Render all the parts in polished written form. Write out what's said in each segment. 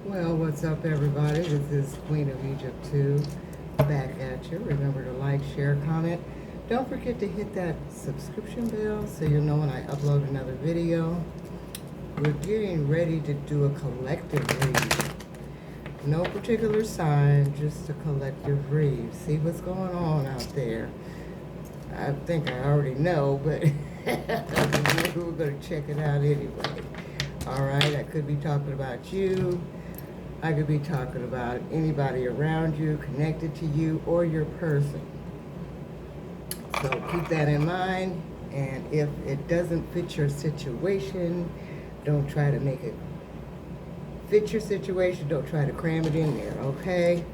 Well, what's up, everybody? This is Queen of Egypt 2 back at you. Remember to like, share, comment. Don't forget to hit that subscription bell so you'll know when I upload another video. We're getting ready to do a collective read. No particular sign, just a collective read. See what's going on out there. I think I already know, but we're going to check it out anyway. All right, I could be talking about you. I could be talking about anybody around you, connected to you, or your person. So keep that in mind. And if it doesn't fit your situation, don't try to make it fit your situation. Don't try to cram it in there, okay?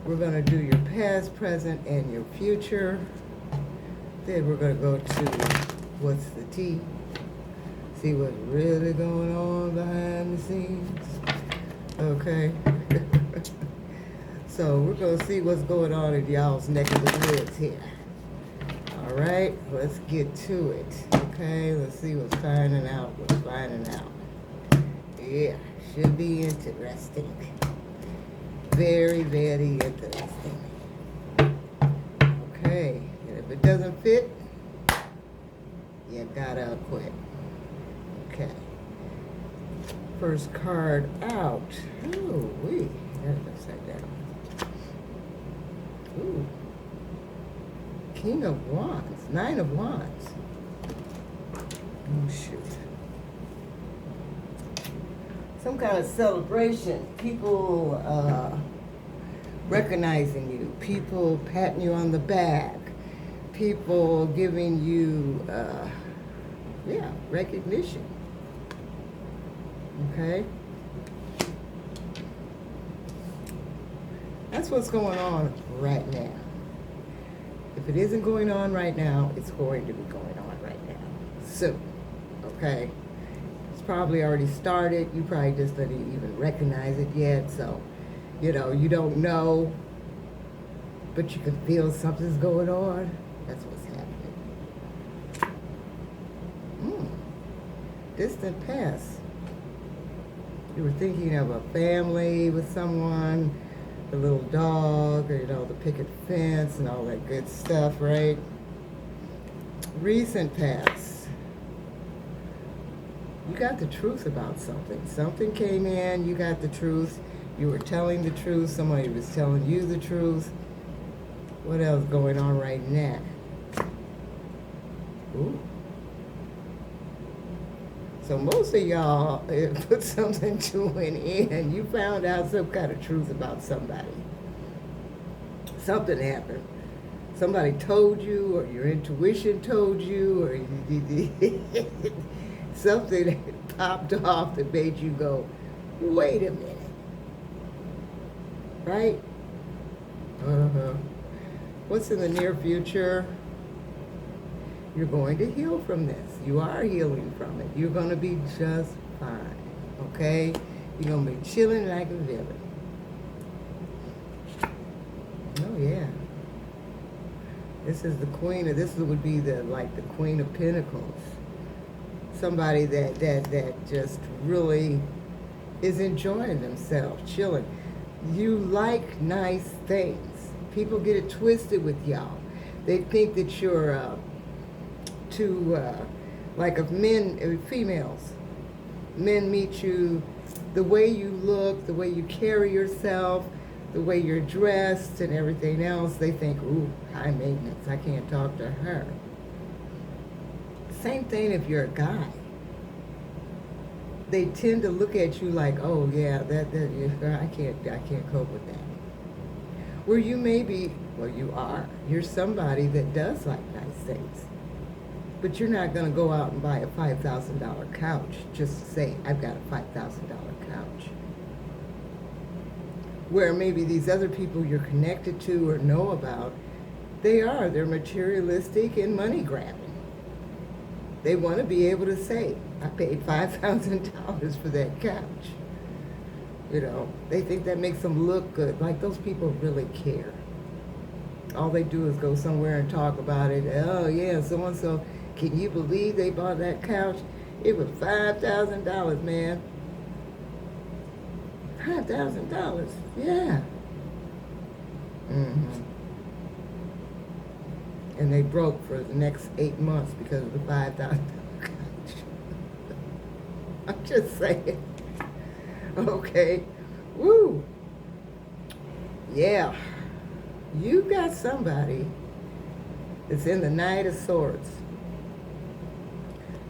We're going to do your past, present, and your future. Then we're going to go to what's the tea. See what's really going on behind the scenes. Okay. So we're going to see what's going on in y'all's neck of the woods here. All right, let's get to it. Okay, let's see what's finding out. Yeah, should be interesting. Very, very interesting. Okay, and if it doesn't fit, you gotta quit. Okay. First card out. Ooh, wee. That's upside down. Ooh. King of Wands. 9 of Wands. Oh, shoot. Some kind of celebration. People recognizing you. People patting you on the back. People giving you, recognition. Okay? That's what's going on right now. If it isn't going on right now, it's going to be going on right now. Soon. Okay? It's probably already started. You probably just didn't even recognize it yet. So, you don't know, but you can feel something's going on. That's what's happening. Distant past. You were thinking of a family with someone, a little dog, or, the picket fence and all that good stuff, right? Recent past. You got the truth about something. Something came in, you got the truth. You were telling the truth. Somebody was telling you the truth. What else going on right now? Ooh. So most of y'all put something to an end. You found out some kind of truth about somebody. Something happened. Somebody told you, or your intuition told you, or something popped off that made you go, wait a minute. Right? Uh-huh. What's in the near future? You're going to heal from this. You are healing from it. You're going to be just fine, okay? You're going to be chilling like a villain. Oh, yeah. This is the queen of, this would be the Queen of Pentacles. Somebody that just really is enjoying themselves, chilling. You like nice things. People get it twisted with y'all. They think that you're of men, females. Men meet you, the way you look, the way you carry yourself, the way you're dressed and everything else, they think, ooh, high maintenance, I can't talk to her. Same thing if you're a guy. They tend to look at you like, oh yeah, I can't cope with that. Where you may be, well, you're somebody that does like nice things. But you're not going to go out and buy a $5,000 couch just to say, I've got a $5,000 couch. Where maybe these other people you're connected to or know about, they're materialistic and money grabbing. They want to be able to say, I paid $5,000 for that couch. They think that makes them look good, like those people really care. All they do is go somewhere and talk about it. Oh yeah, so-and-so, can you believe they bought that couch? It was $5,000, man. $5,000. Yeah. Mm-hmm. And they broke for the next 8 months because of the $5,000. I'm just saying. Okay. Woo. Yeah. You got somebody that's in the Knight of Swords.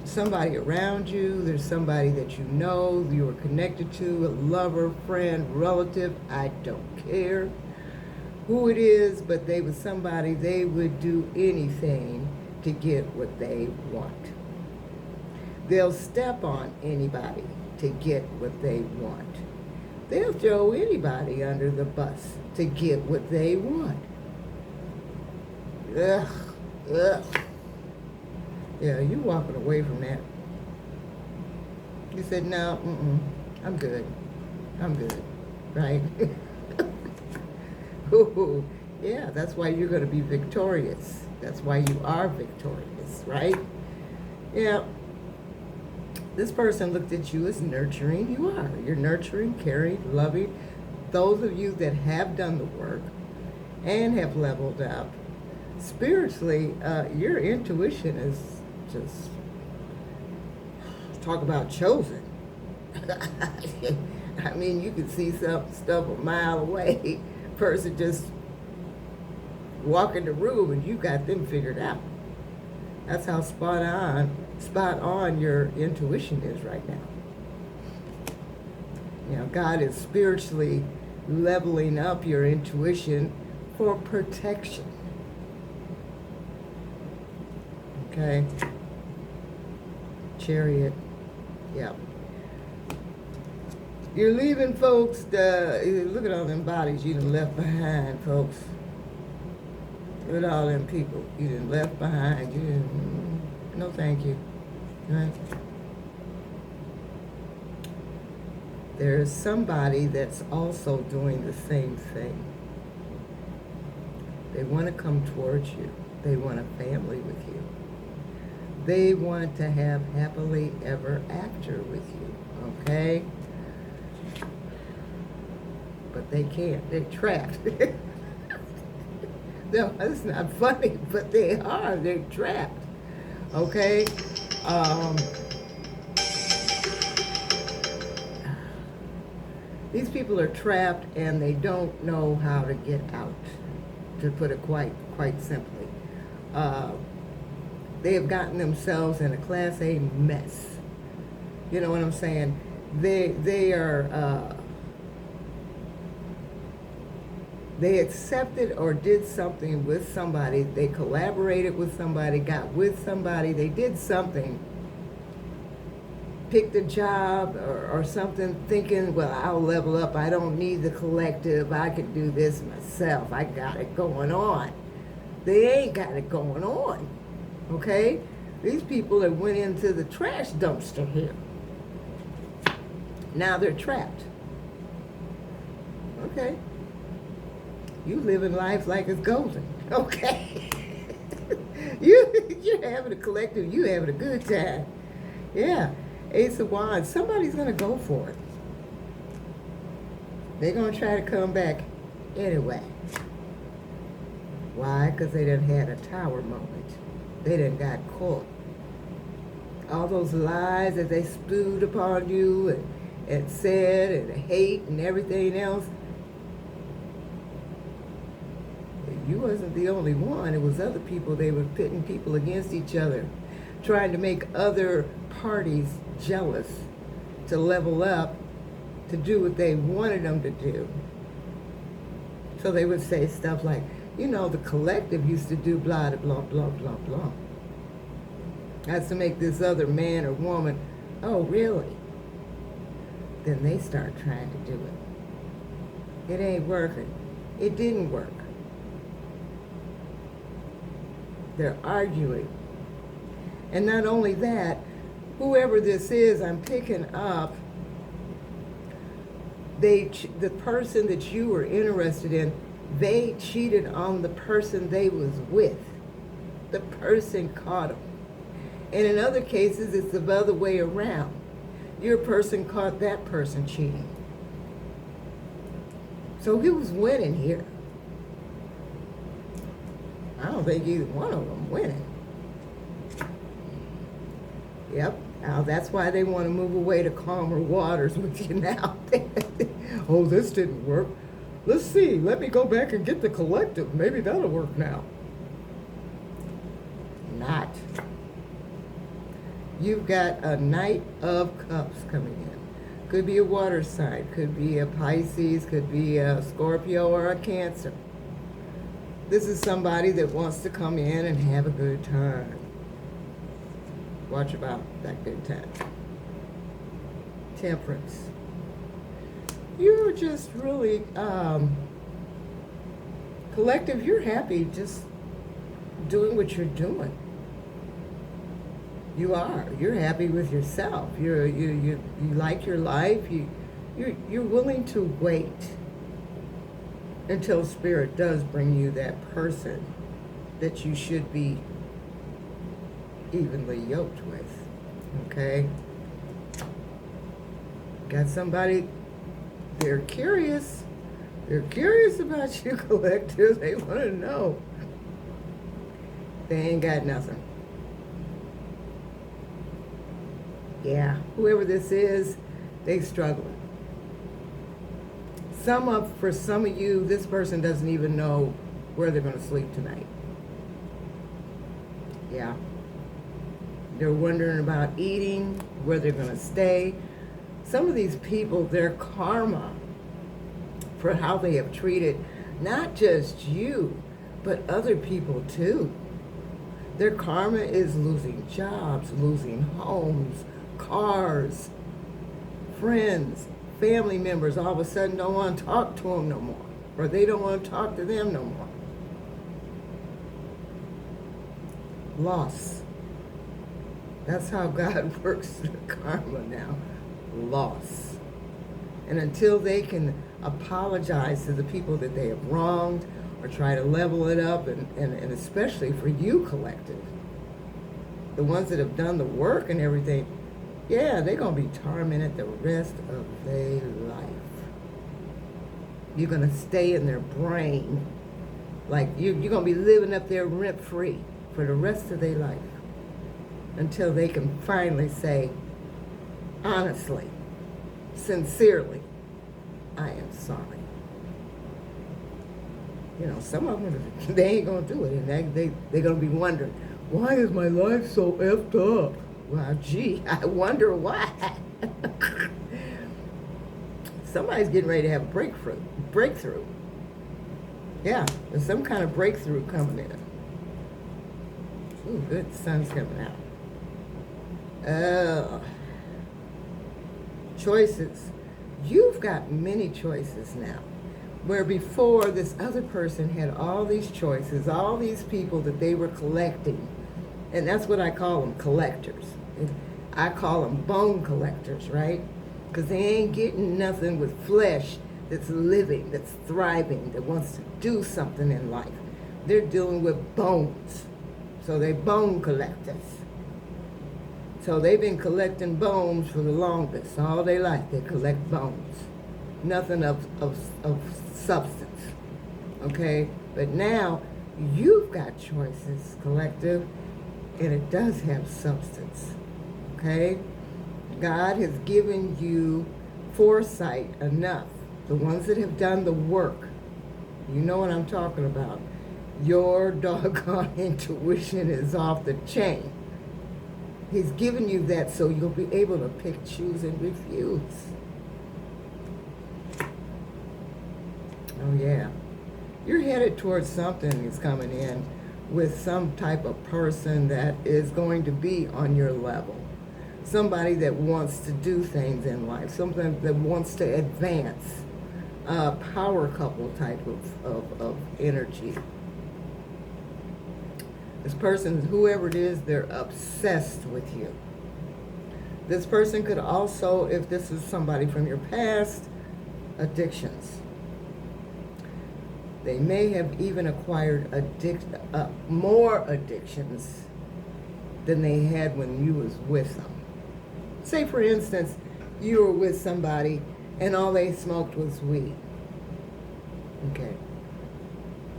Somebody around you, there's somebody that you know, you are connected to, a lover, friend, relative, I don't care who it is, but they was somebody, they would do anything to get what they want. They'll step on anybody to get what they want. They'll throw anybody under the bus to get what they want. Ugh, ugh. Yeah, you walking away from that. You said, no, I'm good. I'm good, right? Ooh, yeah, that's why you're going to be victorious. That's why you are victorious, right? Yeah. This person looked at you as nurturing. You are. You're nurturing, caring, loving. Those of you that have done the work and have leveled up, spiritually, your intuition is just, talk about chosen. I mean, you can see some stuff a mile away. Person just walk in the room and you got them figured out. That's how spot on your intuition is right now. You know, God is spiritually leveling up your intuition for protection. Okay? Chariot. Yeah. You're leaving, folks. Look at all them bodies you done left behind, folks. Look at all them people you done left behind. You done, no thank you. Right? There's somebody that's also doing the same thing. They want to come towards you. They want a family with you. They want to have happily ever after with you. Okay? But they can't. They're trapped. No, it's not funny, but they are. They're trapped. Okay? These people are trapped and they don't know how to get out, to put it quite simply. They have gotten themselves in a Class A mess. You know what I'm saying? They are... They accepted or did something with somebody. They collaborated with somebody, got with somebody. They did something, picked a job or something, thinking, well, I'll level up. I don't need the collective. I can do this myself. I got it going on. They ain't got it going on, okay? These people that went into the trash dumpster here. Now they're trapped, okay? You living life like it's golden, okay? You're having a collective, you having a good time. Yeah, Ace of Wands, somebody's gonna go for it. They're gonna try to come back anyway. Why? Because they done had a tower moment. They done got caught. All those lies that they spewed upon you and said and hate and everything else, you wasn't the only one. It was other people. They were pitting people against each other, trying to make other parties jealous to level up, to do what they wanted them to do. So they would say stuff like, you know, the collective used to do blah, blah, blah, blah, blah. That's to make this other man or woman, oh, really? Then they start trying to do it. It ain't working. It didn't work. They're arguing. And not only that, whoever this is, I'm picking up, the person that you were interested in, they cheated on the person they was with. The person caught them. And in other cases, it's the other way around. Your person caught that person cheating. So who's winning here? I don't think either one of them winning. Yep. Now that's why they want to move away to calmer waters with you now. Oh, this didn't work. Let's see. Let me go back and get the collective. Maybe that'll work now. Not. You've got a Knight of Cups coming in. Could be a water sign. Could be a Pisces. Could be a Scorpio or a Cancer. This is somebody that wants to come in and have a good time. Watch about that good time. Temperance. You're just really, collective, you're happy just doing what you're doing. You are. You're happy with yourself. You like your life. You're willing to wait until Spirit does bring you that person that you should be evenly yoked with. Okay? Got somebody, they're curious. They're curious about you, collective. They want to know. They ain't got nothing. Yeah, whoever this is, they struggling. For some of you, this person doesn't even know where they're going to sleep tonight. Yeah. They're wondering about eating, where they're going to stay. Some of these people, their karma for how they have treated not just you, but other people too. Their karma is losing jobs, losing homes, cars, friends, family members all of a sudden don't want to talk to them no more, or they don't want to talk to them no more. Loss. That's how God works through karma now. Loss. And until they can apologize to the people that they have wronged or try to level it up, and especially for you, collective, the ones that have done the work and everything, yeah, they're going to be tormented the rest of their life. You're going to stay in their brain. Like, you're going to be living up there rent-free for the rest of their life until they can finally say, honestly, sincerely, I am sorry. You know, some of them, they ain't going to do it. And they're going to be wondering, why is my life so effed up? Well, gee, I wonder why. Somebody's getting ready to have a breakthrough. Yeah, there's some kind of breakthrough coming in. Ooh, good, the sun's coming out. Choices. You've got many choices now. Where before this other person had all these choices, all these people that they were collecting. And that's what I call them, collectors. I call them bone collectors, right? Because they ain't getting nothing with flesh that's living, that's thriving, that wants to do something in life. They're dealing with bones. So they're bone collectors. So they've been collecting bones for the longest. All their life they collect bones. Nothing of substance. Okay? But now you've got choices, collective, and it does have substance. Okay? God has given you foresight enough. The ones that have done the work. You know what I'm talking about. Your doggone intuition is off the chain. He's given you that so you'll be able to pick, choose, and refuse. Oh yeah. You're headed towards something that's coming in with some type of person that is going to be on your level. Somebody that wants to do things in life. Something that wants to advance. A power couple type of energy. This person, whoever it is, they're obsessed with you. This person could also, if this is somebody from your past, addictions. They may have even acquired more addictions than they had when you was with them. Say, for instance, you were with somebody and all they smoked was weed. Okay.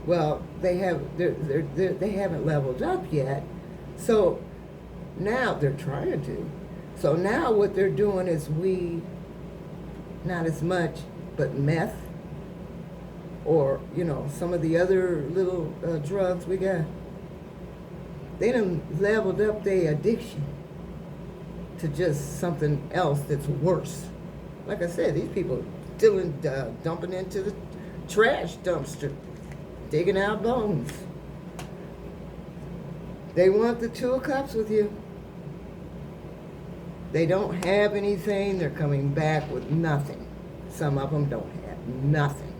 Well, they haven't leveled up yet. So now they're trying to. So now what they're doing is weed, not as much, but meth, or, you know, some of the other little drugs we got. They done leveled up their addiction to just something else that's worse. Like I said, these people still dumping into the trash dumpster, digging out bones. They want the 2 of Cups with you. They don't have anything. They're coming back with nothing. Some of them don't have nothing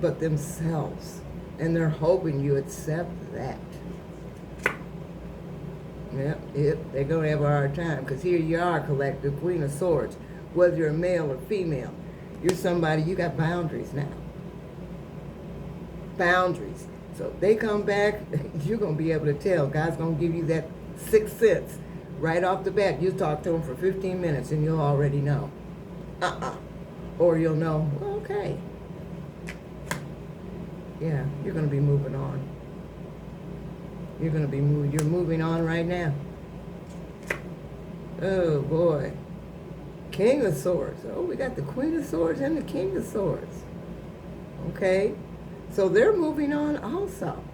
but themselves. And they're hoping you accept that. Yep, they're going to have a hard time, because here you are, collective Queen of Swords. Whether you're male or female, you're somebody, you got boundaries now. Boundaries. So if they come back, you're going to be able to tell. God's going to give you that 6th sense right off the bat. You talk to them for 15 minutes and you'll already know. Or you'll know, well, okay. Yeah, you're going to be moving on. You're moving on right now. Oh, boy. King of Swords. Oh, we got the Queen of Swords and the King of Swords. Okay? So they're moving on also.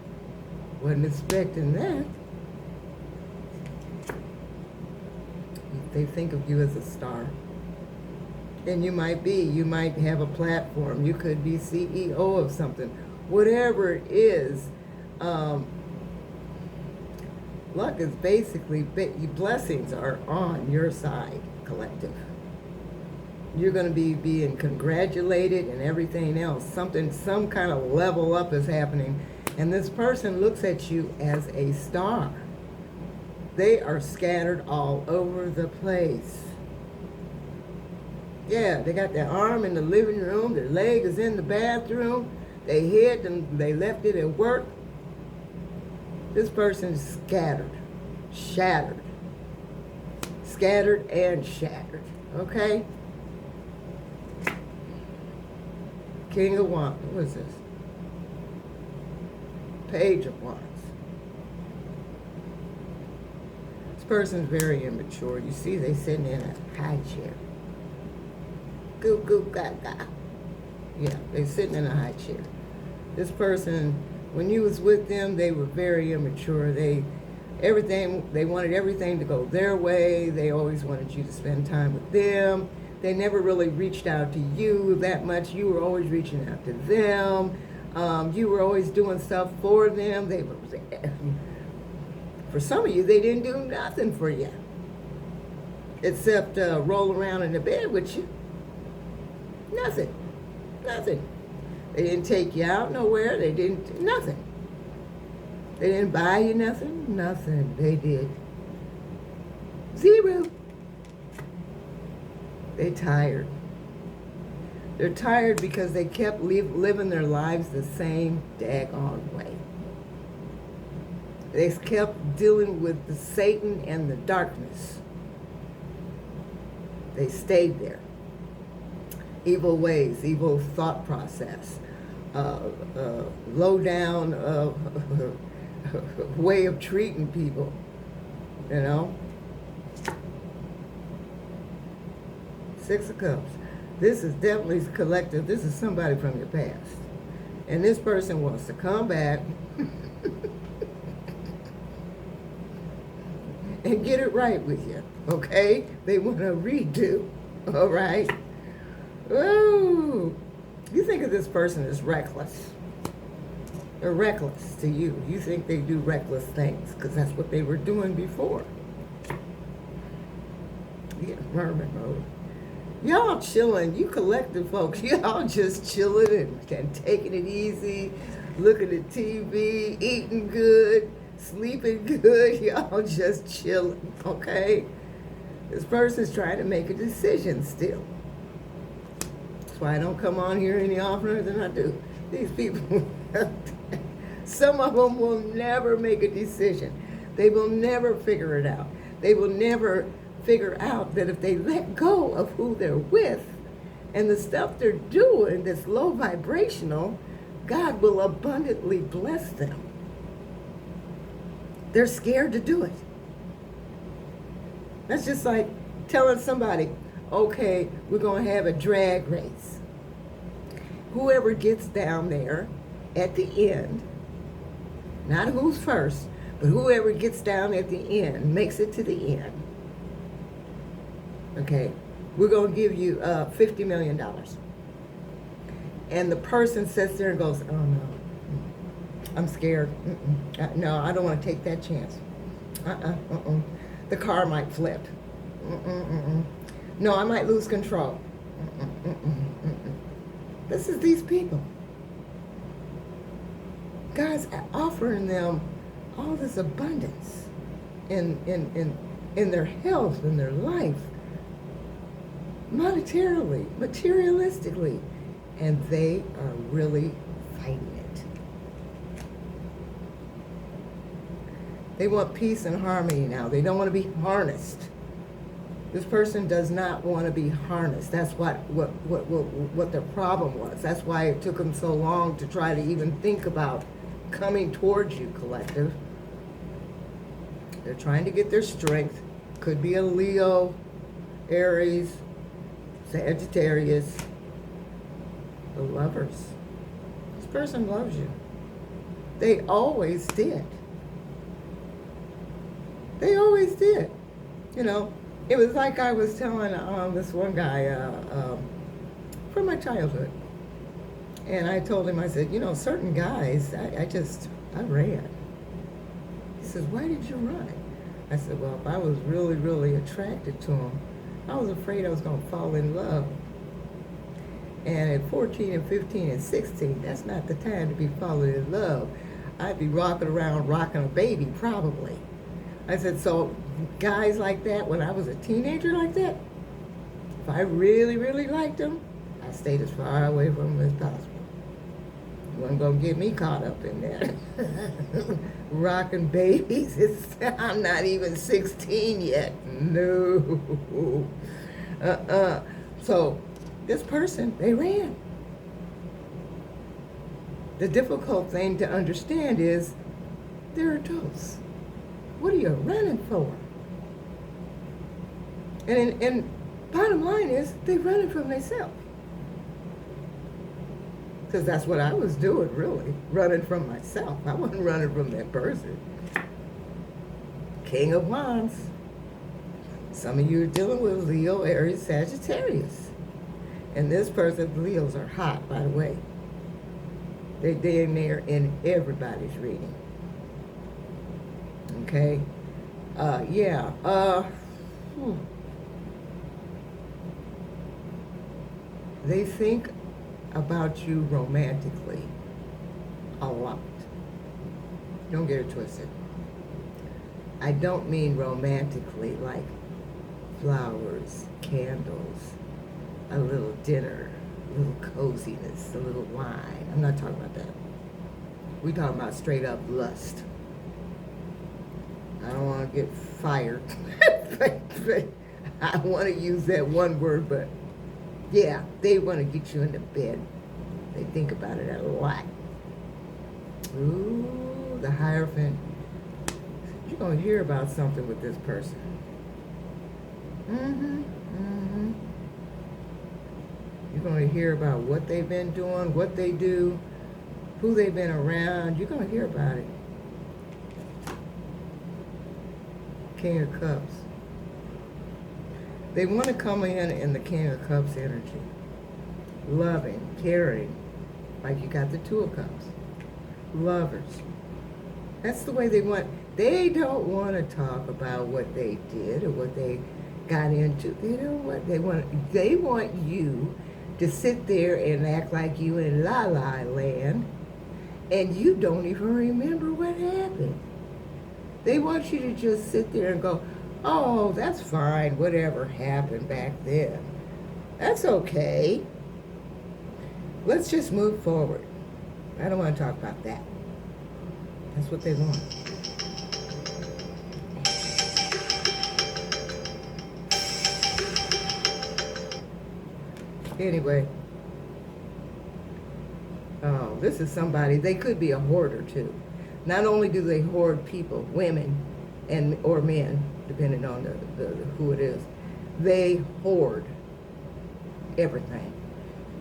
Wasn't expecting that. They think of you as a star. And you might have a platform. You could be CEO of something. Whatever it is, luck is basically, blessings are on your side, collective. You're going to be being congratulated and everything else. Some kind of level up is happening. And this person looks at you as a star. They are scattered all over the place. Yeah, they got their arm in the living room, their leg is in the bathroom, they hid and they left it at work. This person's scattered, shattered. Scattered and shattered, okay? King of Wands, what is this? Page of Wands. This person's very immature. You see, they sitting in a high chair. Goo goo gaga. Yeah, they sitting in a high chair. This person, when you was with them, they were very immature. They wanted everything to go their way. They always wanted you to spend time with them. They never really reached out to you that much. You were always reaching out to them. You were always doing stuff for them. For some of you, they didn't do nothing for you, except roll around in the bed with you. Nothing. Nothing. They didn't take you out nowhere. They didn't, nothing. They didn't buy you nothing. Nothing. They did. Zero. They tired. They're tired because they kept living their lives the same daggone way. They kept dealing with the Satan and the darkness. They stayed there. Evil ways, evil thought process, low down way of treating people, you know. 6 of Cups. This is definitely collective. This is somebody from your past. And this person wants to come back and get it right with you, okay? They want to redo, all right? Oh, you think of this person as reckless. They're reckless to you. You think they do reckless things because that's what they were doing before. Yeah, mermaid mode. Y'all chilling, you collective folks, y'all just chilling and taking it easy, looking at TV, eating good, sleeping good, y'all just chilling, okay? This person's trying to make a decision still. That's why I don't come on here any oftener than I do. These people, some of them will never make a decision. They will never figure it out. They will never figure out that if they let go of who they're with, And the stuff they're doing that's low vibrational, God will abundantly bless them. They're scared to do it. That's just like telling somebody, okay, we're going to have a drag race. Whoever gets down there at the end, not who's first, but whoever gets down at the end, makes it to the end. Okay, we're going to give you $50 million. And the person sits there and goes, oh no, I'm scared. No, I don't want to take that chance. The car might flip. No, I might lose control. This is these people. God's offering them all this abundance in their health, in their life, monetarily, materialistically, and they are really fighting it. They want peace and harmony now. They don't want to be harnessed. This person does not want to be harnessed. That's what their problem was. That's why it took them so long to try to even think about coming towards you, collective. They're trying to get their strength. Could be a Leo, Aries, Sagittarius. The lovers. This person loves you. They always did. They always did. You know, it was like I was telling this one guy from my childhood. And I told him, I said, you know, certain guys, I ran. He says, why did you run? I said, well, if I was really, really attracted to him, I was afraid I was going to fall in love. And at 14 and 15 and 16, that's not the time to be falling in love. I'd be rocking around, rocking a baby, probably. I said, so guys like that, when I was a teenager like that, if I really, really liked them, I stayed as far away from them as possible. You wasn't going to get me caught up in that. Rocking babies. I'm not even 16 yet. No. So this person, they ran. The difficult thing to understand is they're adults. What are you running for? And bottom line is, they're running from themselves. Because that's what I was doing, really. Running from myself. I wasn't running from that person. King of Wands. Some of you are dealing with Leo, Aries, Sagittarius. And this person's Leos are hot, by the way. They're in there in everybody's reading. Okay? They think about you romantically a lot. Don't get it twisted. I don't mean romantically like flowers, candles, a little dinner, a little coziness, a little wine. I'm not talking about that. We're talking about straight up lust. I don't want to get fired. I want to use that one word, but yeah, they want to get you into bed. They think about it a lot. Ooh, the Hierophant. You're going to hear about something with this person. You're going to hear about what they've been doing, what they do, who they've been around. You're going to hear about it. King of Cups. They want to come in the King of Cups energy. Loving, caring, like you got the Two of Cups. Lovers. That's the way they want. They don't want to talk about what they did or what they got into. They don't want. They want you to sit there and act like you in La La Land, and you don't even remember what happened. They want you to just sit there and go, oh, that's fine, whatever happened back then. That's okay. Let's just move forward. I don't want to talk about that. That's what they want. Anyway, this is somebody, they could be a hoarder too. Not only do they hoard people, women, or men, depending on who it is, they hoard everything.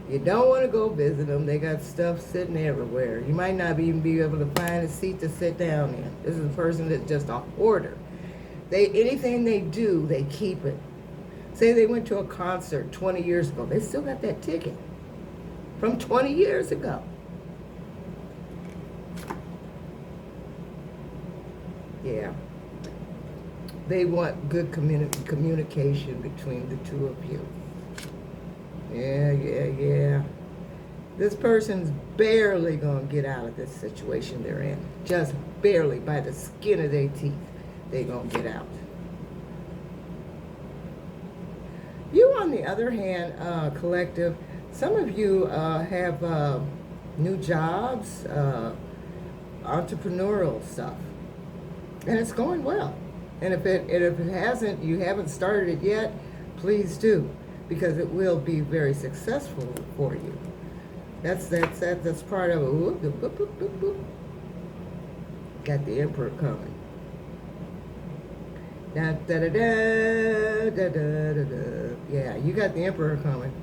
You don't want to go visit them. They got stuff sitting everywhere. You might not even be able to find a seat to sit down in. This is a person that's just a hoarder. Anything they do, they keep it. Say they went to a concert 20 years ago. They still got that ticket from 20 years ago. Yeah. They want good communication between the two of you. Yeah. This person's barely going to get out of this situation they're in. Just barely, by the skin of their teeth, they're going to get out. You, on the other hand, collective, some of you have new jobs, entrepreneurial stuff, and it's going well. And if it hasn't, you haven't started it yet, please do, because it will be very successful for you. That's part of it. Whoop, whoop, whoop, whoop, whoop. Got the Emperor coming. Da, da, da, da, da, da, da, da. Yeah, you got the Emperor coming.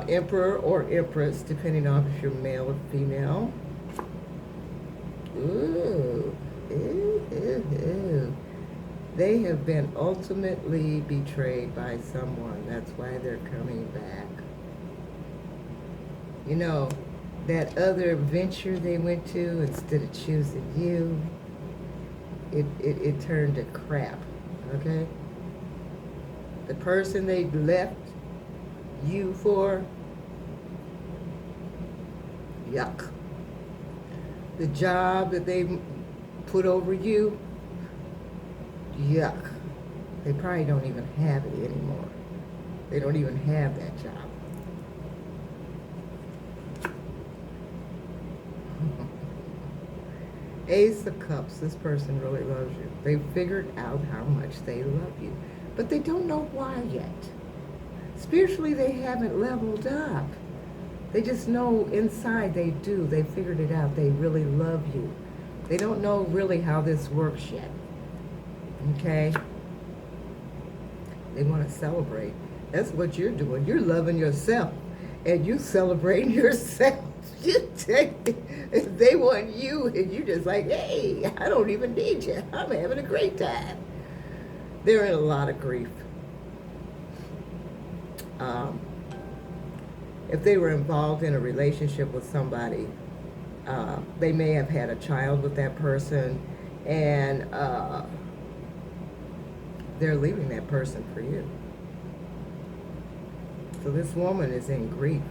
Emperor or Empress, depending on if you're male or female. Ooh. Ew. They have been ultimately betrayed by someone. That's why they're coming back. You know, that other venture they went to, instead of choosing you, it turned to crap, okay? The person they left you for, yuck. The job that they put over you, yuck. They probably don't even have it anymore. They don't even have that job. Ace of Cups, this person really loves you. They figured out how much they love you, but they don't know why yet. Spiritually, they haven't leveled up. They just know inside they do. They figured it out. They really love you. They don't know really how this works yet. Okay? They want to celebrate. That's what you're doing. You're loving yourself, and you celebrating yourself. They want you, and you just like, hey, I don't even need you. I'm having a great time. They're in a lot of grief. If they were involved in a relationship with somebody, they may have had a child with that person, and they're leaving that person for you. So this woman is in grief,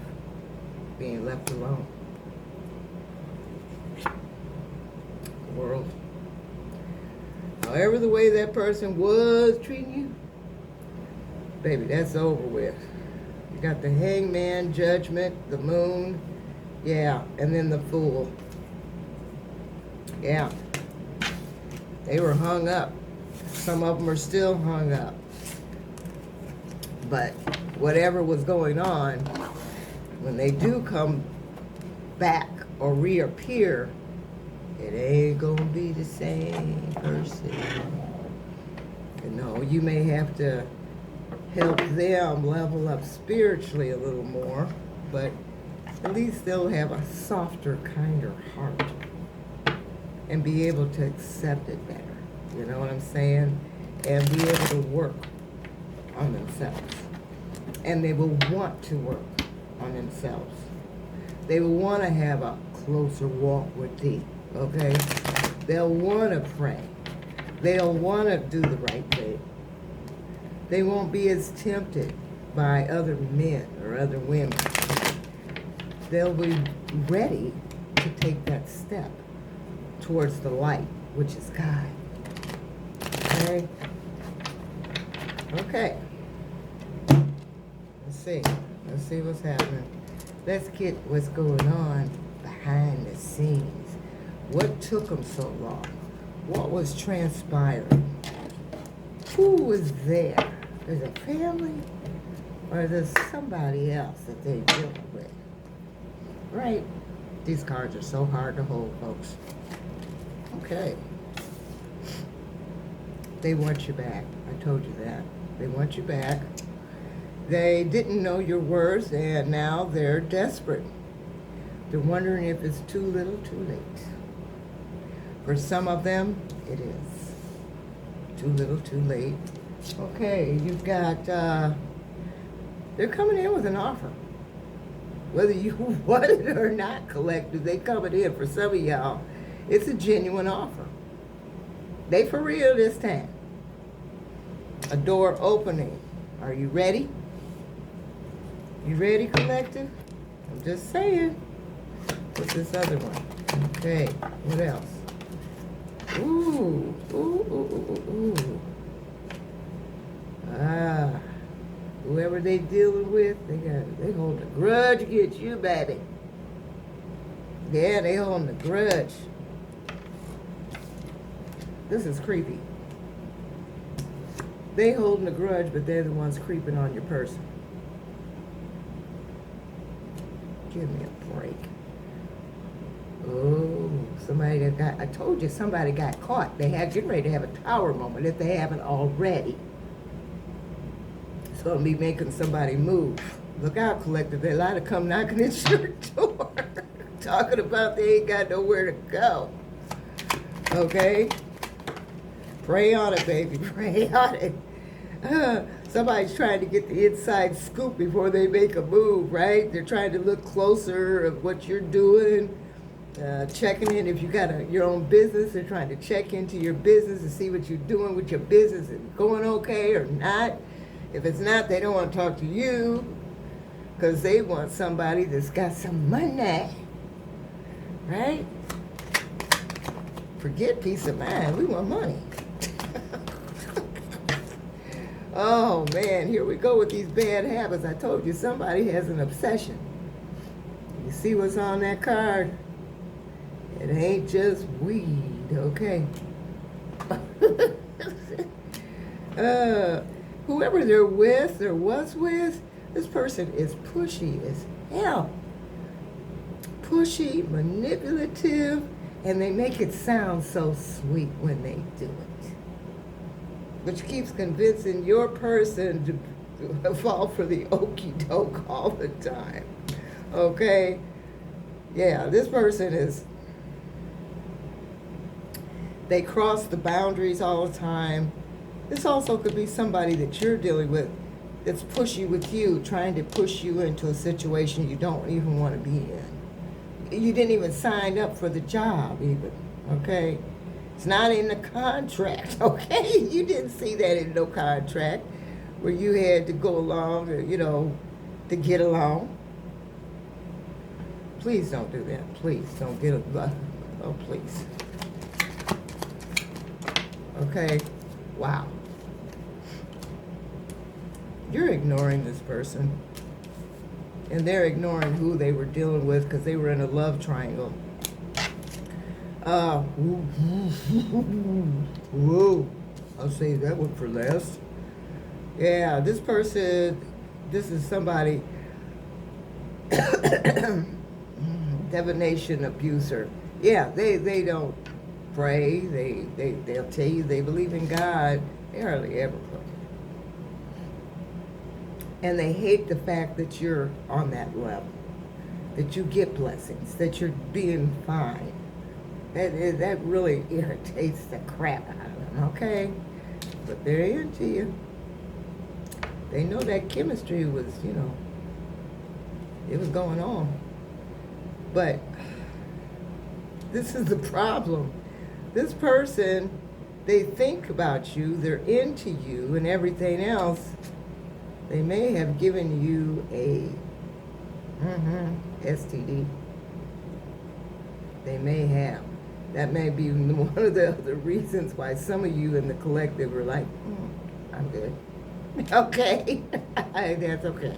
being left alone. World. However, the way that person was treating you, baby, that's over with. You got the Hangman, Judgment, the Moon, yeah, and then the Fool. Yeah. They were hung up. Some of them are still hung up. But whatever was going on, when they do come back or reappear, it ain't gonna be the same person. You know, you may have to help them level up spiritually a little more, but at least they'll have a softer, kinder heart and be able to accept it better. You know what I'm saying? And be able to work on themselves. And they will want to work on themselves. They will want to have a closer walk with thee. Okay? They'll want to pray. They'll want to do the right thing. They won't be as tempted by other men or other women. They'll be ready to take that step towards the light, which is God. Okay? Okay. Let's see. Let's see what's happening. Let's get what's going on behind the scenes. What took them so long? What was transpiring? Who was there? There's a family? or there's somebody else that they're dealing with, right? These cards are so hard to hold, folks. Okay. They want you back. I told you that. They want you back. They didn't know your worth, and now they're desperate. They're wondering if it's too little, too late. For some of them, it is. Too little, too late. Okay, you've got, they're coming in with an offer. Whether you want it or not, collective, they coming in. For some of y'all, it's a genuine offer. They for real this time. A door opening. Are you ready? You ready, collective? I'm just saying. What's this other one? Okay, what else? Ooh, ooh, ooh, ooh, ooh. Ah, whoever they dealing with, they hold a grudge against you, baby. Yeah, they holding a grudge. This is creepy. They holding a grudge, but they're the ones creeping on your person. Give me a break. Oh, somebody that got, I told you somebody got caught. They had getting ready to have a tower moment if they haven't already. It's going to be making somebody move. Look out, collective. They're allowed to come knocking at your door. Talking about they ain't got nowhere to go. Okay? Pray on it, baby. Pray on it. Somebody's trying to get the inside scoop before they make a move, right? They're trying to look closer of what you're doing, checking in. If you got your own business, they're trying to check into your business and see what you're doing with your business. Is it going okay or not? If it's not, they don't want to talk to you because they want somebody that's got some money, right? Forget peace of mind. We want money. Oh, man, here we go with these bad habits. I told you somebody has an obsession. You see what's on that card? It ain't just weed, okay? Whoever they're with or was with, this person is pushy as hell. Pushy, manipulative, and they make it sound so sweet when they do it. Which keeps convincing your person to fall for the okie doke all the time. Okay? Yeah, this person is, they cross the boundaries all the time. This also could be somebody that you're dealing with that's pushy with you, trying to push you into a situation you don't even want to be in. You didn't even sign up for the job even, okay? It's not in the contract, okay? You didn't see that in no contract where you had to go along, or, to get along. Please don't do that. Please don't get a, oh, please. Okay? Wow. You're ignoring this person. And they're ignoring who they were dealing with because they were in a love triangle. Whoa, I'll save that one for last. Yeah, this person, this is somebody, divination abuser. Yeah, they don't pray. They'll tell you they believe in God. They hardly ever pray. And they hate the fact that you're on that level, that you get blessings, that you're being fine. That really irritates the crap out of them, okay? But they're into you. They know that chemistry was, it was going on. But this is the problem. This person, they think about you, they're into you and everything else. They may have given you a STD. They may have. That may be one of the other reasons why some of you in the collective are like, I'm good. Okay, that's okay.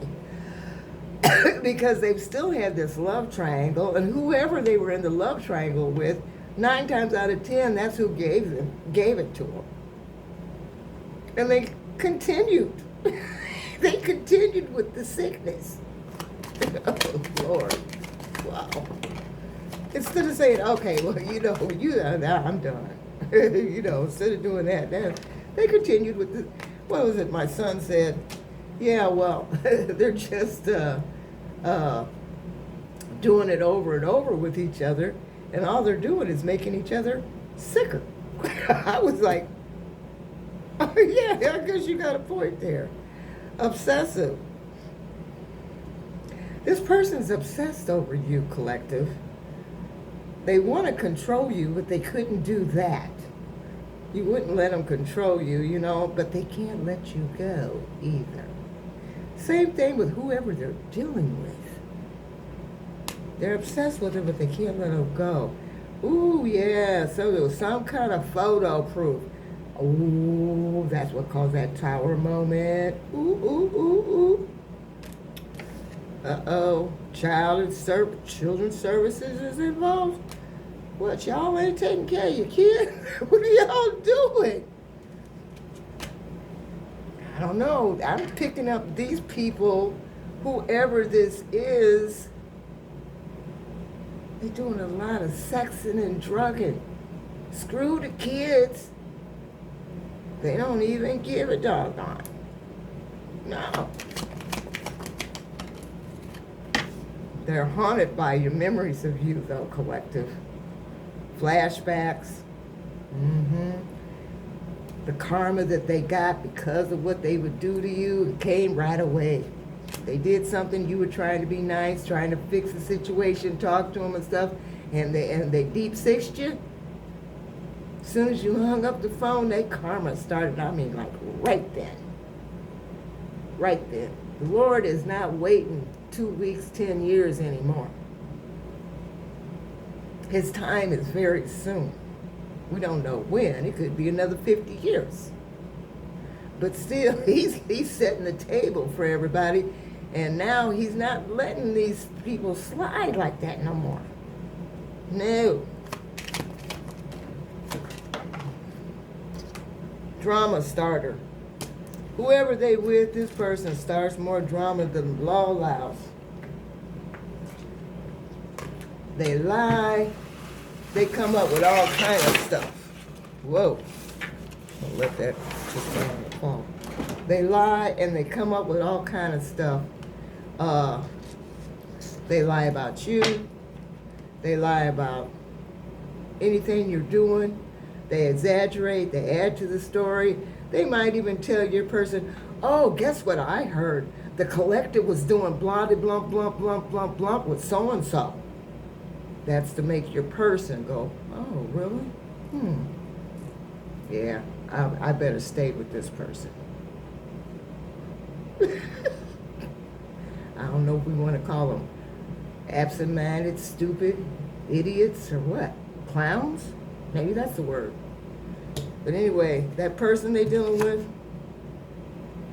Because they've still had this love triangle, and whoever they were in the love triangle with, 9 times out of 10, that's who gave it to them. And they continued. They continued with the sickness. Oh, Lord. Wow. Instead of saying, okay, well, I'm done. Instead of doing that, they continued with the, what was it my son said? Yeah, well, they're just doing it over and over with each other, and all they're doing is making each other sicker. I was like, oh, yeah, I guess you got a point there. Obsessive. This person's obsessed over you, collective. They want to control you, but they couldn't do that. You wouldn't let them control you, but they can't let you go either. Same thing with whoever they're dealing with. They're obsessed with it, but they can't let them go. Ooh, yeah, so there was some kind of photo proof. Ooh, that's what caused that tower moment. Ooh, ooh, ooh, ooh. Uh-oh, children's services is involved. What, y'all ain't taking care of your kid? What are y'all doing? I don't know. I'm picking up these people, whoever this is, they're doing a lot of sexing and drugging. Screw the kids. They don't even give a doggone. No. They're haunted by your memories of you, though, collective. Flashbacks. The karma that they got because of what they would do to you, it came right away. They did something, you were trying to be nice, trying to fix the situation, talk to them and stuff, and they deep sixed you. As soon as you hung up the phone, that karma started, like right then. Right then. The Lord is not waiting 2 weeks, 10 years anymore. His time is very soon. We don't know when. It could be another 50 years. But still, he's setting the table for everybody, and now he's not letting these people slide like that no more. No. Drama starter. Whoever they with, this person starts more drama than law allows. They lie. They come up with all kind of stuff. Whoa. I'll let that just go on the phone. They lie and they come up with all kind of stuff. They lie about you. They lie about anything you're doing. They exaggerate. They add to the story. They might even tell your person, oh, guess what I heard? The collective was doing blah, blah, blah, blah, blah, blah with so-and-so. That's to make your person go, oh, really? Yeah, I better stay with this person. I don't know if we want to call them absent-minded, stupid, idiots, or what? Clowns? Maybe that's the word. But anyway, that person they dealing with,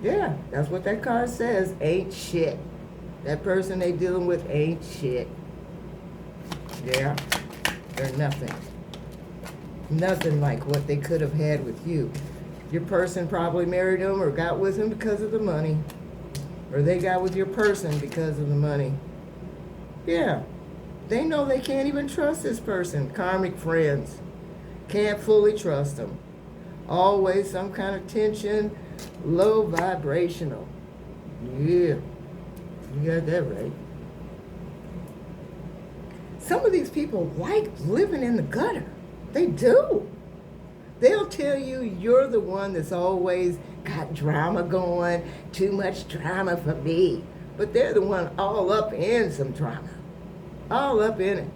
yeah, that's what that card says, ain't shit. That person they dealing with ain't shit. Yeah, they're nothing. Nothing like what they could have had with you. Your person probably married him or got with him because of the money. Or they got with your person because of the money. Yeah, they know they can't even trust this person. Karmic friends. Can't fully trust them. Always some kind of tension, low vibrational. Yeah, you got that right. Some of these people like living in the gutter. They do. They'll tell you you're the one that's always got drama going, too much drama for me. But they're the one all up in some drama. All up in it.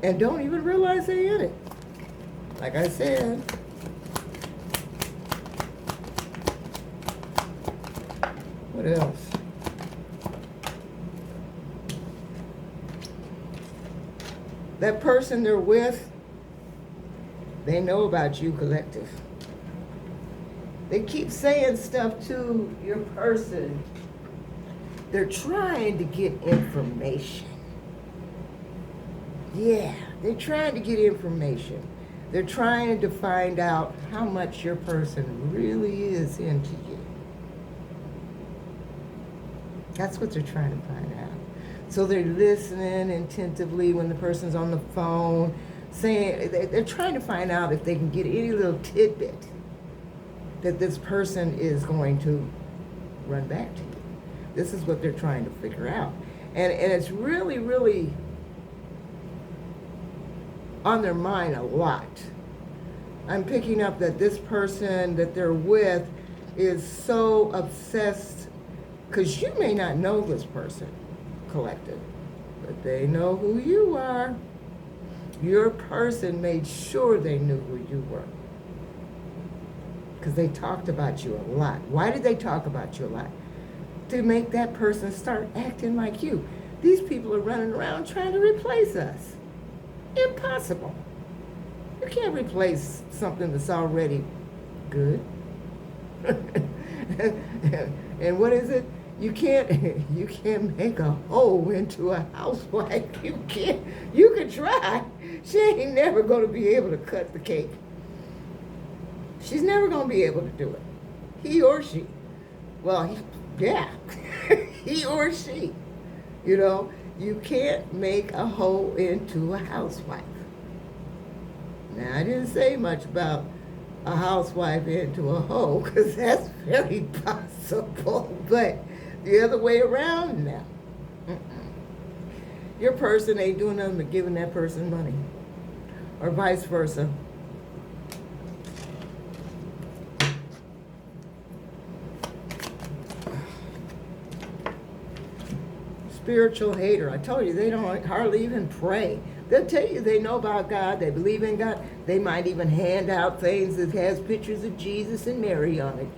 And don't even realize they're in it. Like I said. What else? That person they're with, they know about you, collective. They keep saying stuff to your person. They're trying to get information. Yeah, they're trying to get information. They're trying to find out how much your person really is into you. That's what they're trying to find out. So they're listening attentively when the person's on the phone, saying they're trying to find out if they can get any little tidbit that this person is going to run back to you. This is what they're trying to figure out. And it's really, really on their mind a lot. I'm picking up that this person that they're with is so obsessed, because you may not know this person, collective, but they know who you are. Your person made sure they knew who you were, because they talked about you a lot. Why did they talk about you a lot? To make that person start acting like you. These people are running around trying to replace us. Impossible. You can't replace something that's already good. And what is it? You can't make a hoe into a housewife. You can try. She ain't never gonna be able to cut the cake. She's never gonna be able to do it. He or she. Well, he or she. You know, you can't make a hoe into a housewife. Now, I didn't say much about a housewife into a hoe, because that's very possible. But the other way around now. Your person ain't doing nothing but giving that person money. Or vice versa. Spiritual hater. I told you, they don't hardly even pray. They'll tell you they know about God, they believe in God. They might even hand out things that has pictures of Jesus and Mary on it.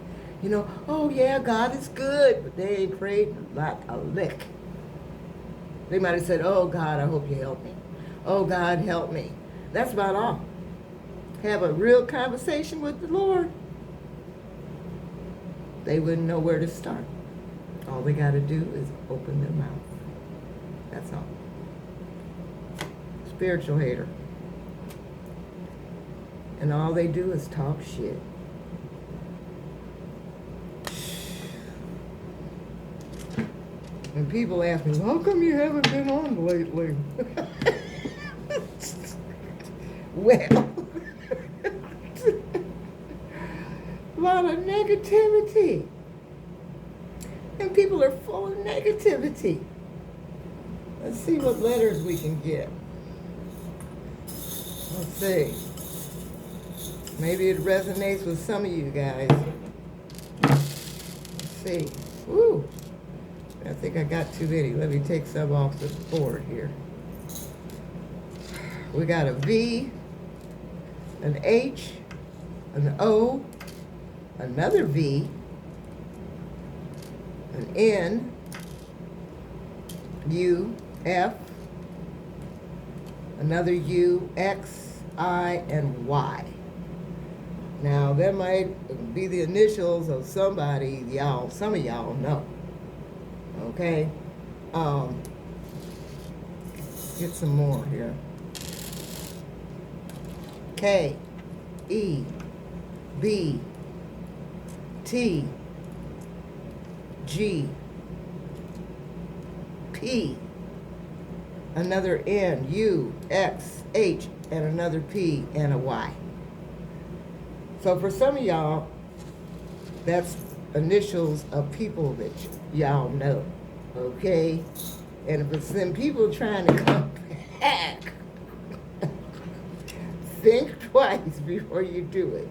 You know, oh yeah, God is good, but they ain't prayed not a lick. They might have said, oh God, I hope you help me. Oh God, help me. That's about all. Have a real conversation with the Lord. They wouldn't know where to start. All they got to do is open their mouth. That's all. Spiritual hater. And all they do is talk shit. And people ask me, how come you haven't been on lately? Well, a lot of negativity. And people are full of negativity. Let's see what letters we can get. Let's see. Maybe it resonates with some of you guys. Let's see. Woo! I think I got too many. Let me take some off the board here. We got a V, an H, an O, another V, an N, U, F, another U, X, I, and Y. Now, that might be the initials of somebody some of y'all know. Okay? Get some more here. K, E, B, T, G, P, another N, U, X, H, and another P, and a Y. So for some of y'all, that's initials of people that y'all know, okay? And if it's them people trying to come back, think twice before you do it.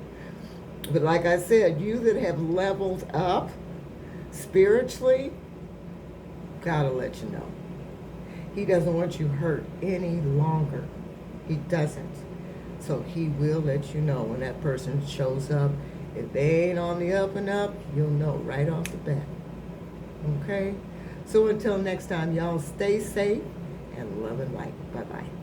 But like I said, you that have leveled up spiritually, gotta let you know. He doesn't want you hurt any longer. He doesn't. So he will let you know when that person shows up. If they ain't on the up and up, you'll know right off the bat. Okay? So until next time, y'all stay safe and love and light. Bye-bye.